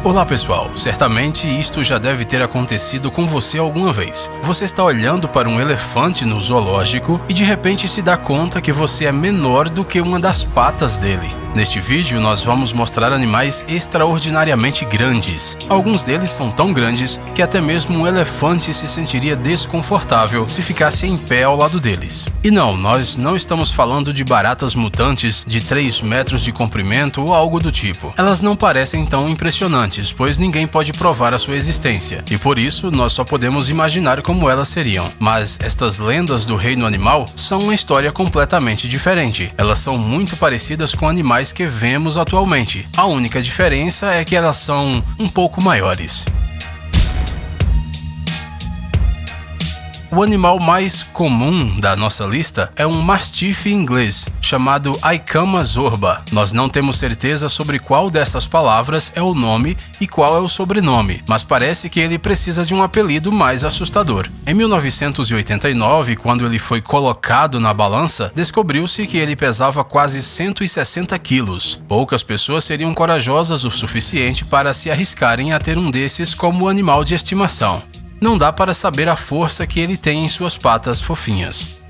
Olá pessoal, certamente isto já deve ter acontecido com você alguma vez. Você está olhando para um elefante no zoológico e de repente se dá conta que você é menor do que uma das patas dele. Neste vídeo nós vamos mostrar animais extraordinariamente grandes. Alguns deles são tão grandes que até mesmo um elefante se sentiria desconfortável se ficasse em pé ao lado deles. E não, nós não estamos falando de baratas mutantes de 3 metros de comprimento ou algo do tipo. Elas não parecem tão impressionantes, pois ninguém pode provar a sua existência, e por isso nós só podemos imaginar como elas seriam. Mas estas lendas do reino animal são uma história completamente diferente. Elas são muito parecidas com animais que vemos atualmente. A única diferença é que elas são um pouco maiores. O animal mais comum da nossa lista é um mastife inglês, chamado Aicama zorba. Nós não temos certeza sobre qual dessas palavras é o nome e qual é o sobrenome, mas parece que ele precisa de um apelido mais assustador. Em 1989, quando ele foi colocado na balança, descobriu-se que ele pesava quase 160 quilos. Poucas pessoas seriam corajosas o suficiente para se arriscarem a ter um desses como animal de estimação. Não dá para saber a força que ele tem em suas patas fofinhas.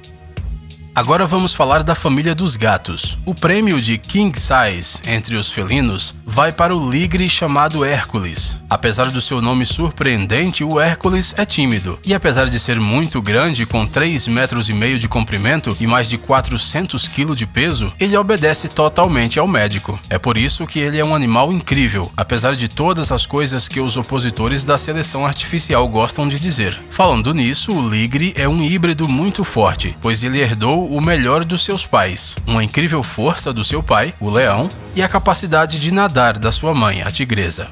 Agora vamos falar da família dos gatos. O prêmio de King Size entre os felinos vai para o ligre chamado Hércules. Apesar do seu nome surpreendente, o Hércules é tímido. E apesar de ser muito grande, com 3,5 metros de comprimento e mais de 400 kg de peso, ele obedece totalmente ao médico. É por isso que ele é um animal incrível, apesar de todas as coisas que os opositores da seleção artificial gostam de dizer. Falando nisso, o ligre é um híbrido muito forte, pois ele herdou o melhor dos seus pais, uma incrível força do seu pai, o leão, e a capacidade de nadar da sua mãe, a tigresa.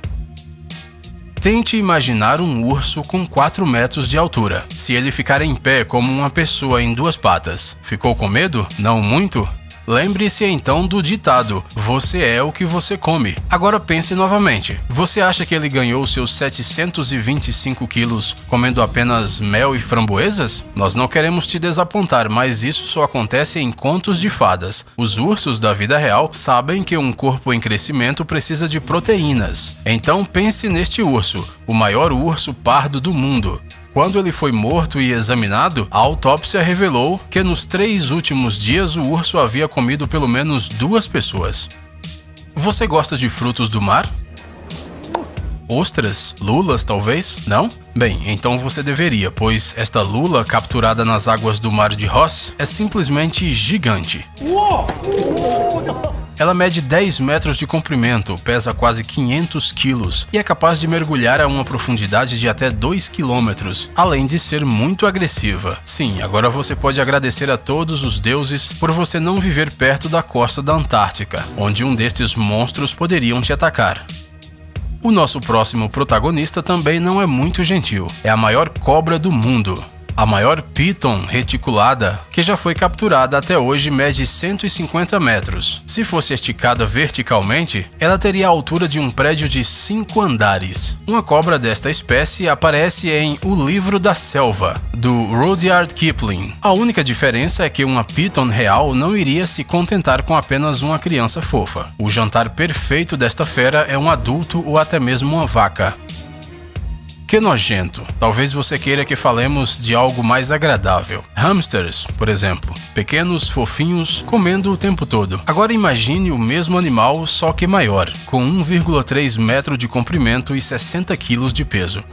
Tente imaginar um urso com 4 metros de altura. Se ele ficar em pé como uma pessoa em 2 patas, ficou com medo? Não muito? Lembre-se então do ditado: você é o que você come. Agora pense novamente. Você acha que ele ganhou seus 725 quilos comendo apenas mel e framboesas? Nós não queremos te desapontar, mas isso só acontece em contos de fadas. Os ursos da vida real sabem que um corpo em crescimento precisa de proteínas. Então pense neste urso, o maior urso pardo do mundo. Quando ele foi morto e examinado, a autópsia revelou que nos 3 últimos dias o urso havia comido pelo menos 2 pessoas. Você gosta de frutos do mar? Ostras? Lulas, talvez? Não? Bem, então você deveria, pois esta lula capturada nas águas do mar de Ross é simplesmente gigante. Ela mede 10 metros de comprimento, pesa quase 500 quilos e é capaz de mergulhar a uma profundidade de até 2 quilômetros, além de ser muito agressiva. Sim, agora você pode agradecer a todos os deuses por você não viver perto da costa da Antártica, onde um destes monstros poderiam te atacar. O nosso próximo protagonista também não é muito gentil. É a maior cobra do mundo. A maior piton reticulada que já foi capturada até hoje mede 150 metros. Se fosse esticada verticalmente, ela teria a altura de um prédio de 5 andares. Uma cobra desta espécie aparece em O Livro da Selva, do Rudyard Kipling. A única diferença é que uma piton real não iria se contentar com apenas uma criança fofa. O jantar perfeito desta fera é um adulto ou até mesmo uma vaca. Que nojento. Talvez você queira que falemos de algo mais agradável. Hamsters, por exemplo. Pequenos, fofinhos, comendo o tempo todo. Agora imagine o mesmo animal, só que maior, com 1,3 metro de comprimento e 60 quilos de peso.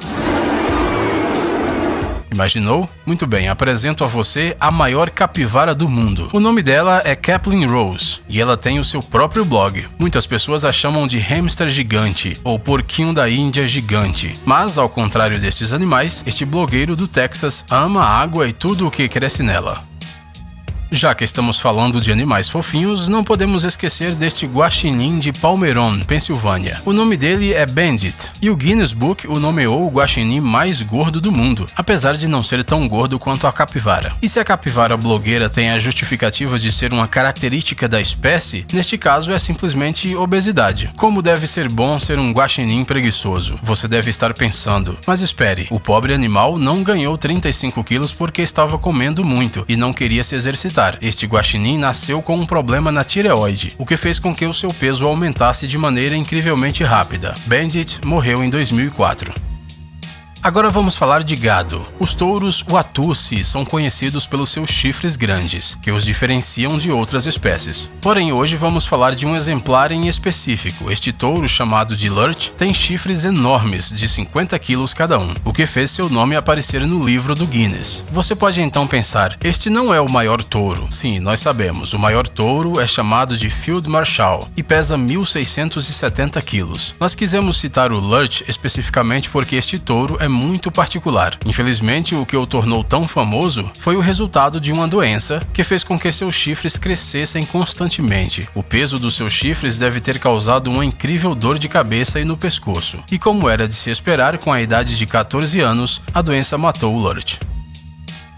Imaginou? Muito bem, apresento a você a maior capivara do mundo. O nome dela é Caplin Rose e ela tem o seu próprio blog. Muitas pessoas a chamam de hamster gigante ou porquinho da Índia gigante. Mas, ao contrário destes animais, este blogueiro do Texas ama a água e tudo o que cresce nela. Já que estamos falando de animais fofinhos, não podemos esquecer deste guaxinim de Palmeron, Pensilvânia. O nome dele é Bandit, e o Guinness Book o nomeou o guaxinim mais gordo do mundo, apesar de não ser tão gordo quanto a capivara. E se a capivara blogueira tem a justificativa de ser uma característica da espécie, neste caso é simplesmente obesidade. Como deve ser bom ser um guaxinim preguiçoso? Você deve estar pensando, mas espere, o pobre animal não ganhou 35 quilos porque estava comendo muito e não queria se exercitar. acreditar, este guaxinim nasceu com um problema na tireoide, o que fez com que o seu peso aumentasse de maneira incrivelmente rápida. Bandit morreu em 2004. Agora vamos falar de gado. Os touros Watusi são conhecidos pelos seus chifres grandes, que os diferenciam de outras espécies. Porém, hoje vamos falar de um exemplar em específico. Este touro, chamado de Lurch, tem chifres enormes, de 50 quilos cada um, o que fez seu nome aparecer no livro do Guinness. Você pode então pensar, este não é o maior touro. Sim, nós sabemos, o maior touro é chamado de Field Marshal e pesa 1.670 quilos. Nós quisemos citar o Lurch especificamente porque este touro é muito particular. Infelizmente, o que o tornou tão famoso foi o resultado de uma doença que fez com que seus chifres crescessem constantemente. O peso dos seus chifres deve ter causado uma incrível dor de cabeça e no pescoço. E como era de se esperar, com a idade de 14 anos, a doença matou o Lurch.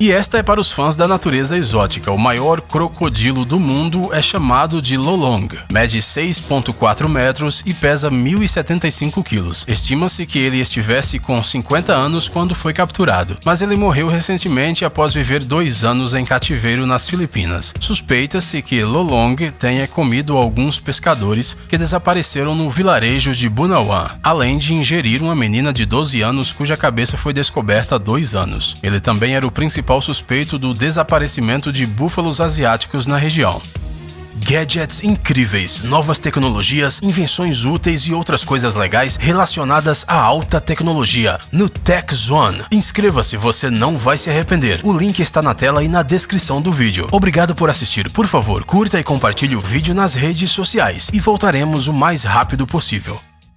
E esta é para os fãs da natureza exótica. O maior crocodilo do mundo é chamado de Lolong. Mede 6,4 metros e pesa 1.075 quilos. Estima-se que ele estivesse com 50 anos quando foi capturado, mas ele morreu recentemente após viver 2 anos em cativeiro nas Filipinas. Suspeita-se que Lolong tenha comido alguns pescadores que desapareceram no vilarejo de Bunawan, além de ingerir uma menina de 12 anos cuja cabeça foi descoberta há 2 anos. Ele também era o principal suspeito do desaparecimento de búfalos asiáticos na região. Gadgets incríveis, novas tecnologias, invenções úteis e outras coisas legais relacionadas à alta tecnologia no Tech Zone. Inscreva-se, você não vai se arrepender. O link está na tela e na descrição do vídeo. Obrigado por assistir. Por favor, curta e compartilhe o vídeo nas redes sociais e voltaremos o mais rápido possível.